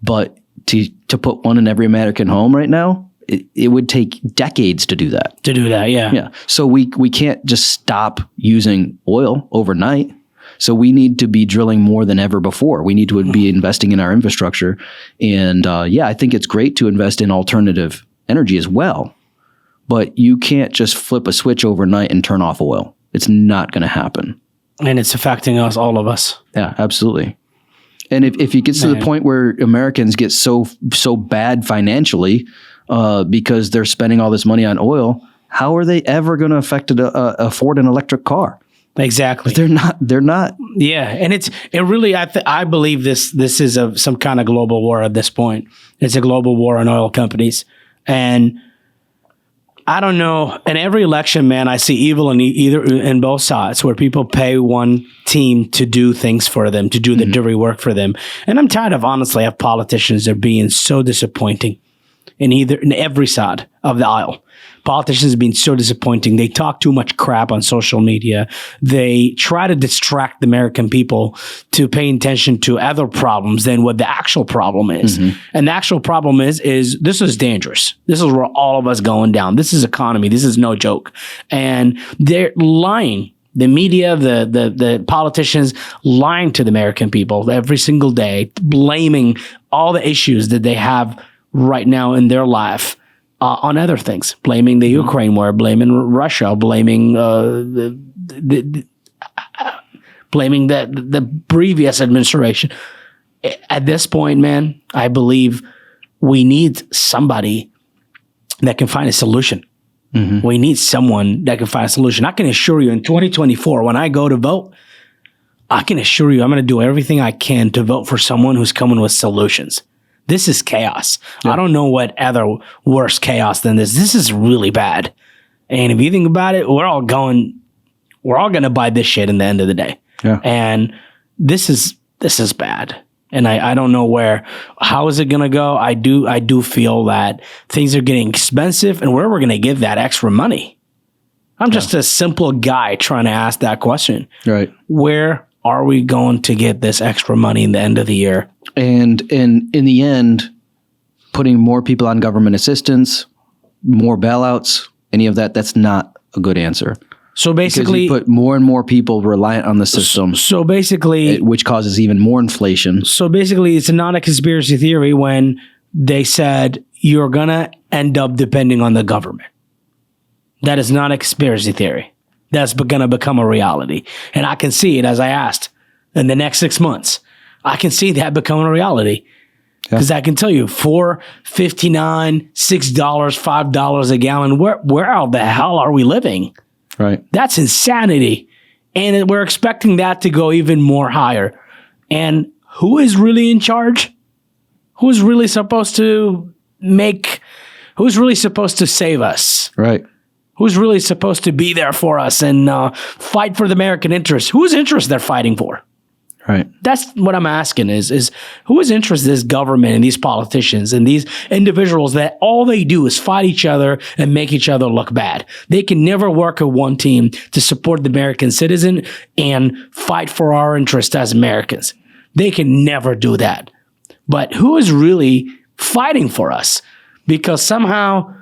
But to put one in every American home right now, it would take decades to do that. Yeah. Yeah. So we can't just stop using oil overnight. So we need to be drilling more than ever before. We need to be investing in our infrastructure. And I think it's great to invest in alternative energy as well. But you can't just flip a switch overnight and turn off oil. It's not going to happen. And it's affecting us, all of us. Yeah, absolutely. And if it gets to the point where Americans get so bad financially because they're spending all this money on oil, how are they ever going to afford an electric car? Exactly. They're not. Yeah, and it really. I believe this is some kind of global war at this point. It's a global war on oil companies, and I don't know. In every election, man, I see evil in both sides, where people pay one team to do things for them, to do the dirty work for them. And I'm tired of, honestly, of politicians that are being so disappointing in every side of the aisle. Politicians have been so disappointing. They talk too much crap on social media. They try to distract the American people to pay attention to other problems than what the actual problem is. And the actual problem is this is dangerous. This is where all of us going down. This is economy. This is no joke. And they're lying. The media, the politicians lying to the American people every single day, blaming all the issues that they have right now in their life on other things, blaming the Ukraine war, blaming Russia, blaming blaming the previous administration. At this point, man, I believe we need somebody that can find a solution. We need someone that can find a solution. I can assure you, in 2024, when I go to vote, I can assure you I'm going to do everything I can to vote for someone who's coming with solutions. This is chaos. Yeah. I don't know what other worse chaos than this. This is really bad. And if you think about it, we're all going to buy this shit in the end of the day. Yeah. And this is bad. And I don't know how is it going to go? I do feel that things are getting expensive, and where we're going to get that extra money. I'm just a simple guy trying to ask that question. Right. Where are we going to get this extra money in the end of the year? And in the end, putting more people on government assistance, more bailouts, any of that's not a good answer. So basically, because you put more and more people reliant on the system. So basically, which causes even more inflation. So basically, it's not a conspiracy theory when they said you're going to end up depending on the government. That is not a conspiracy theory. That's going to become a reality. And I can see it, as I asked. in the next 6 months. I can see that becoming a reality. Because I can tell you, $4.59, $6, $5 a gallon, where the hell are we living? Right. That's insanity. And we're expecting that to go even more higher. And who is really in charge? Who's really supposed to save us? Right. Who's really supposed to be there for us and fight for the American interests? Whose interest they're fighting for? Right. That's what I'm asking is whose interest is this government and these politicians and these individuals that all they do is fight each other and make each other look bad. They can never work as one team to support the American citizen and fight for our interest as Americans. They can never do that. But who is really fighting for us? Because somehow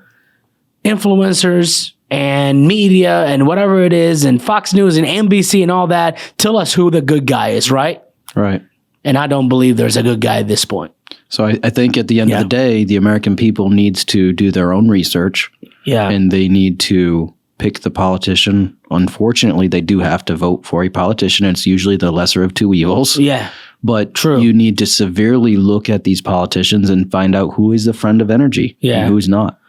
influencers and media and whatever it is and Fox News and NBC and all that tell us who the good guy is, right? Right. And I don't believe there's a good guy at this point. So I think at the end of the day, the American people needs to do their own research. Yeah. And they need to pick the politician. Unfortunately, they do have to vote for a politician. It's usually the lesser of two evils. Yeah. But you need to severely look at these politicians and find out who is the friend of energy and who's not.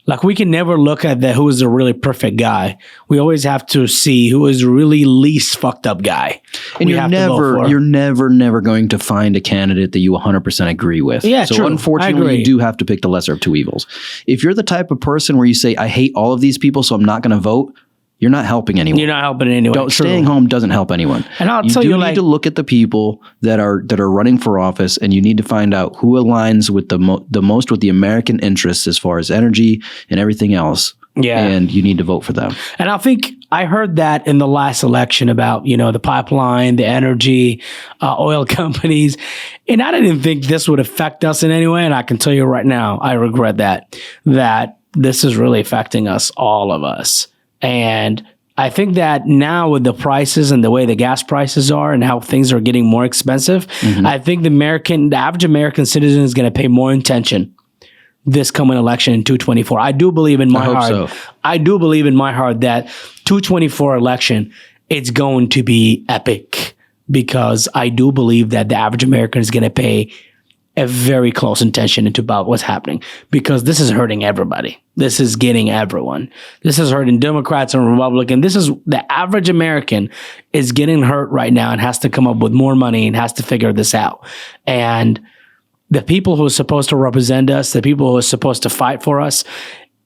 Like, we can never look at who is the really perfect guy. We always have to see who is really least fucked up guy. And you're never going to find a candidate that you 100% agree with. Yeah, so true. Unfortunately, you do have to pick the lesser of two evils. If you're the type of person where you say, I hate all of these people, so I'm not going to vote, you're not helping anyone. You're not helping anyone. Staying home doesn't help anyone. And I'll tell you, need to look at the people that are running for office, and you need to find out who aligns with the most with the American interests as far as energy and everything else. Yeah, and you need to vote for them. And I think I heard that in the last election about the pipeline, the energy, oil companies, and I didn't think this would affect us in any way. And I can tell you right now, I regret that this is really affecting us, all of us. And I think that now with the prices and the way the gas prices are and how things are getting more expensive, I think the average American citizen is going to pay more attention this coming election in 2024. I do believe in my heart. I do believe in my heart that 2024 election, it's going to be epic, because I do believe that the average American is going to pay a very close attention about what's happening, because this is hurting everybody. This is getting everyone. This is hurting Democrats and Republicans. This is the average American is getting hurt right now and has to come up with more money and has to figure this out. And the people who are supposed to represent us, the people who are supposed to fight for us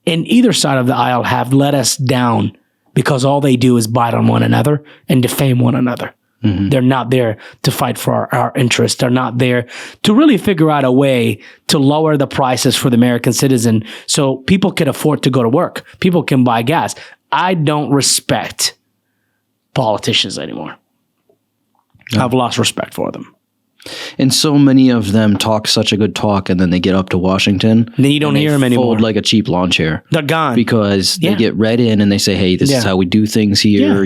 in either side of the aisle have let us down, because all they do is bite on one another and defame one another. They're not there to fight for our interests. They're not there to really figure out a way to lower the prices for the American citizen so people can afford to go to work. People can buy gas. I don't respect politicians anymore. No. I've lost respect for them. And so many of them talk such a good talk, and then they get up to Washington. And then you don't hear them anymore. Fold like a cheap lawn chair. They're gone. Because they get read in and they say, hey, this is how we do things here.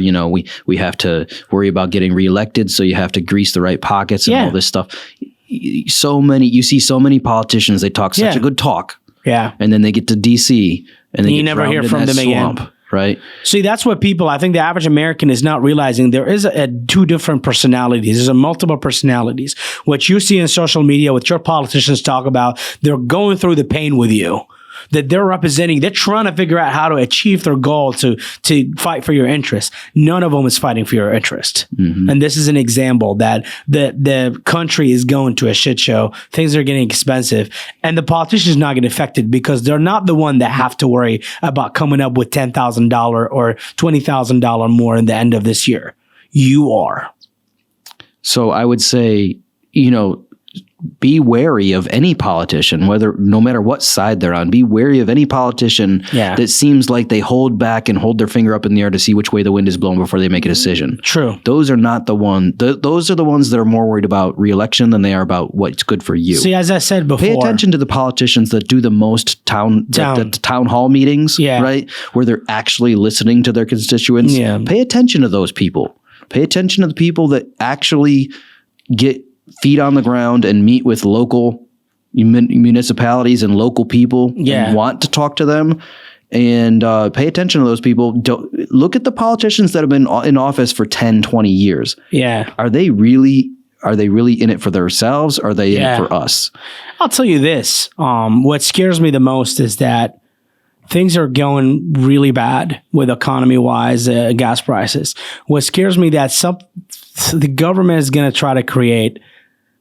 We have to worry about getting reelected, so you have to grease the right pockets and all this stuff. You see so many politicians, they talk such a good talk. Yeah. And then they get to D.C. and you never hear from them again. Right. See, that's what I think the average American is not realizing. There is two different personalities. There's multiple personalities. What you see in social media, what your politicians talk about, they're going through the pain with you, that they're representing. They're trying to figure out how to achieve their goal to fight for your interests. None of them is fighting for your interest. And this is an example that the country is going to a shit show. Things are getting expensive, and the politicians not getting affected because they're not the one that have to worry about coming up with $10,000 or $20,000 more in the end of this year. You are. So I would say, be wary of any politician, no matter what side they're on. Be wary of any politician that seems like they hold back and hold their finger up in the air to see which way the wind is blowing before they make a decision. True. Those are not the one. Those are the ones that are more worried about re-election than they are about what's good for you. See, as I said before, pay attention to the politicians that do the most town hall meetings, right, where they're actually listening to their constituents. Yeah. Pay attention to those people. Pay attention to the people that actually get feet on the ground and meet with local municipalities and local people and want to talk to them, and pay attention to those people. Don't look at the politicians that have been in office for 10, 20 years. Yeah. Are they really in it for themselves? Or are they in it for us? I'll tell you this. What scares me the most is that things are going really bad with economy-wise, gas prices. What scares me that the government is going to try to create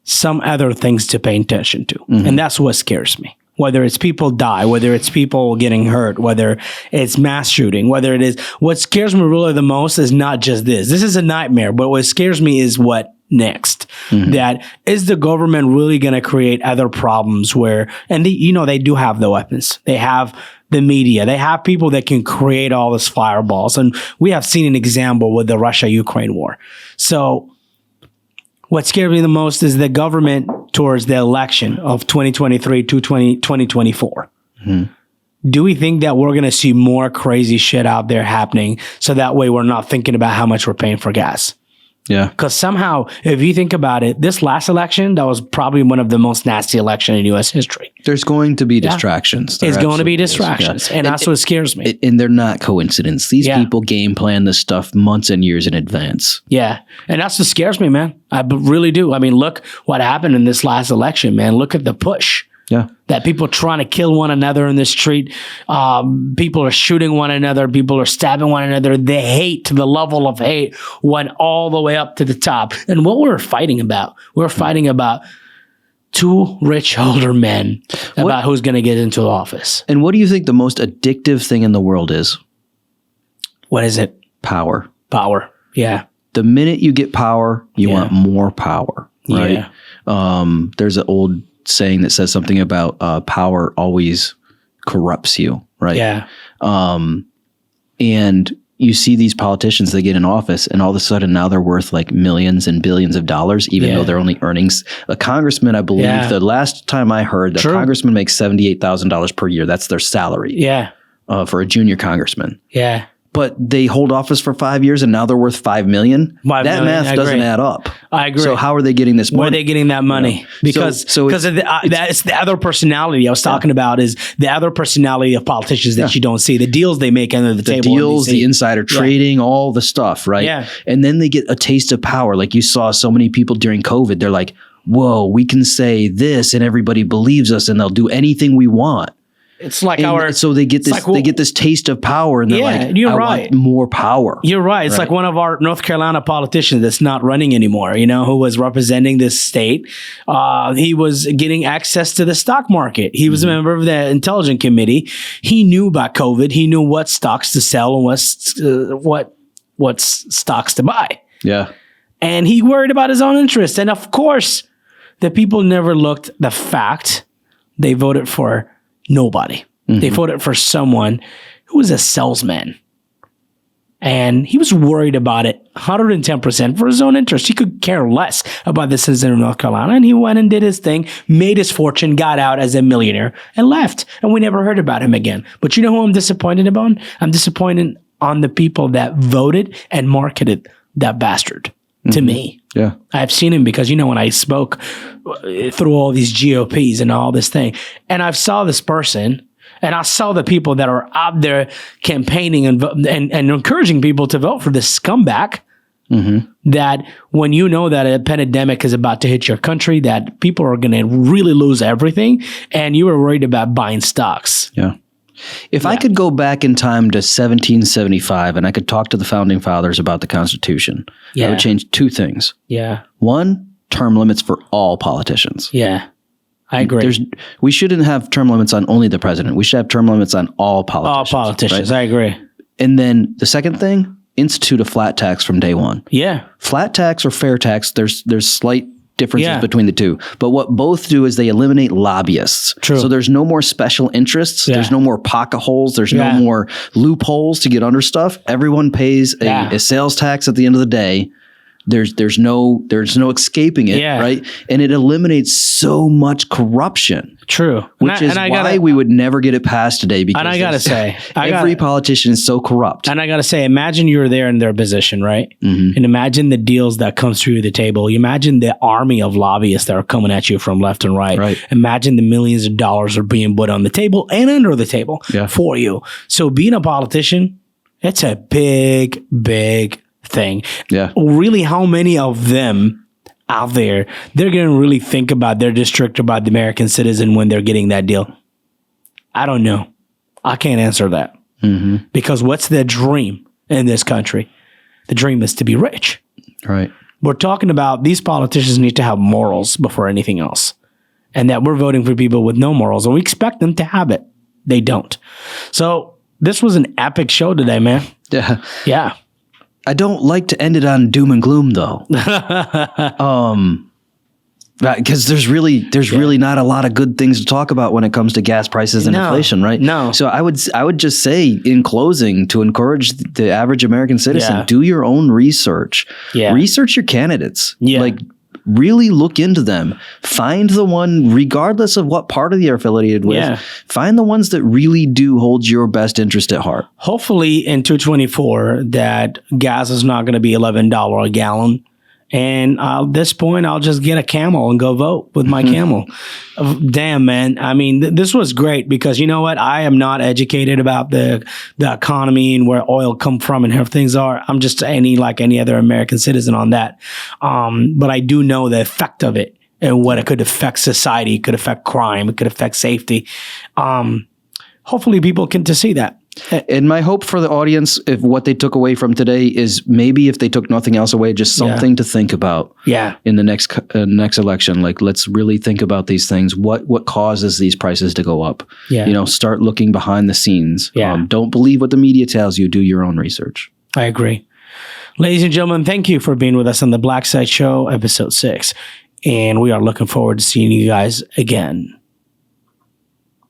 some other things to pay attention to. And that's what scares me. Whether it's people die, whether it's people getting hurt, whether it's mass shooting, whether it is, what scares me really the most is not just this. This is a nightmare, but what scares me is what next. That is the government really going to create other problems where, and they do have the weapons. They have the media. They have people that can create all this fireballs. And we have seen an example with the Russia-Ukraine war. So what scares me the most is the government towards the election of 2023 to 2024. Do we think that we're going to see more crazy shit out there happening so that way we're not thinking about how much we're paying for gas? Yeah. Because somehow, if you think about it, this last election, that was probably one of the most nasty elections in U.S. history. There's going to be distractions. There's going to be distractions. And that's what scares me. And they're not coincidence. These people game plan this stuff months and years in advance. Yeah. And that's what scares me, man. I really do. I mean, look what happened in this last election, man. Look at the push. Yeah. That people trying to kill one another in the street. People are shooting one another. People are stabbing one another. The level of hate went all the way up to the top. And what we're fighting about, we're fighting about two rich older men about who's going to get into office. And what do you think the most addictive thing in the world is? What is it? Power. Power. Yeah. The minute you get power, you want more power, right? Yeah. There's an old saying that says something about power always corrupts you, right? Yeah. And you see these politicians that get in office and all of a sudden now they're worth like millions and billions of dollars, even though they're only earning a congressman. I believe the last time I heard that congressman makes $78,000 per year. That's their salary. Yeah. For a junior congressman. Yeah. But they hold office for 5 years and now they're worth $5 million. That math doesn't add up. I agree. So how are they getting this money? Where are they getting that money? Because that's the other personality I was talking about is the other personality of politicians that you don't see. The deals they make under the table. The deals, the insider trading, all the stuff, right? Yeah. And then they get a taste of power. Like you saw so many people during COVID, they're like, whoa, we can say this and everybody believes us and they'll do anything we want. It's like so they get this they get this taste of power and they're like, I want more power. You're right. It's like one of our North Carolina politicians that's not running anymore, who was representing this state. He was getting access to the stock market. He was a member of the intelligence committee. He knew about COVID. He knew what stocks to sell and what stocks to buy. Yeah. And he worried about his own interests. And of course, the people never looked the fact they voted for nobody. They voted for someone who was a salesman. And he was worried about it 110% for his own interest. He could care less about the citizen of North Carolina. And he went and did his thing, made his fortune, got out as a millionaire, and left. And we never heard about him again. But you know who I'm disappointed about? I'm disappointed on the people that voted and marketed that bastard to me. Yeah. I've seen him because, when I spoke through all these GOPs and all this thing, and I saw this person and I saw the people that are out there campaigning and encouraging people to vote for this scumbag, that when you know that a pandemic is about to hit your country, that people are going to really lose everything and you were worried about buying stocks. Yeah. If I could go back in time to 1775 and I could talk to the founding fathers about the Constitution, I would change two things. Yeah. One, term limits for all politicians. Yeah. I agree. We shouldn't have term limits on only the president. We should have term limits on all politicians. All politicians. Right? I agree. And then the second thing, institute a flat tax from day one. Yeah. Flat tax or fair tax, there's slight differences between the two. But what both do is they eliminate lobbyists. True. So there's no more special interests. Yeah. There's no more pocket holes. There's no more loopholes to get under stuff. Everyone pays a sales tax at the end of the day There's no escaping it, right? And it eliminates so much corruption. True. Which is why we would never get it passed today, because and I gotta say, every politician is so corrupt. And I gotta say, imagine you're there in their position, right? Mm-hmm. And imagine the deals that comes through the table. You imagine the army of lobbyists that are coming at you from left and right. Imagine the millions of dollars are being put on the table and under the table for you. So being a politician, it's a big, big thing. Yeah. Really, how many of them out there, they're going to really think about their district, about the American citizen when they're getting that deal? I don't know. I can't answer that. Mm-hmm. Because what's the dream in this country? The dream is to be rich. Right. We're talking about these politicians need to have morals before anything else. And that we're voting for people with no morals, and we expect them to have it. They don't. So this was an epic show today, man. Yeah. Yeah. I don't like to end it on doom and gloom, though. Because there's really not a lot of good things to talk about when it comes to gas prices and inflation, right? No. So I would just say, in closing, to encourage the average American citizen, do your own research. Yeah. Research your candidates. Yeah. Like, really look into them. Find the one, regardless of what party they're affiliated with, find the ones that really do hold your best interest at heart. Hopefully in 2024 that gas is not going to be $11 a gallon. And at this point, I'll just get a Camel and go vote with my Camel. Damn, man. I mean, this was great because you know what? I am not educated about the economy and where oil come from and how things are. I'm just like any other American citizen on that. But I do know the effect of it and what it could affect society. It could affect crime. It could affect safety. Hopefully people can to see that. And my hope for the audience, if what they took away from today is maybe if they took nothing else away, just something to think about in the next election. Like, let's really think about these things. What causes these prices to go up? Yeah. You know, start looking behind the scenes. Yeah. Don't believe what the media tells you. Do your own research. I agree. Ladies and gentlemen, thank you for being with us on the Black Side Show, episode 6. And we are looking forward to seeing you guys again.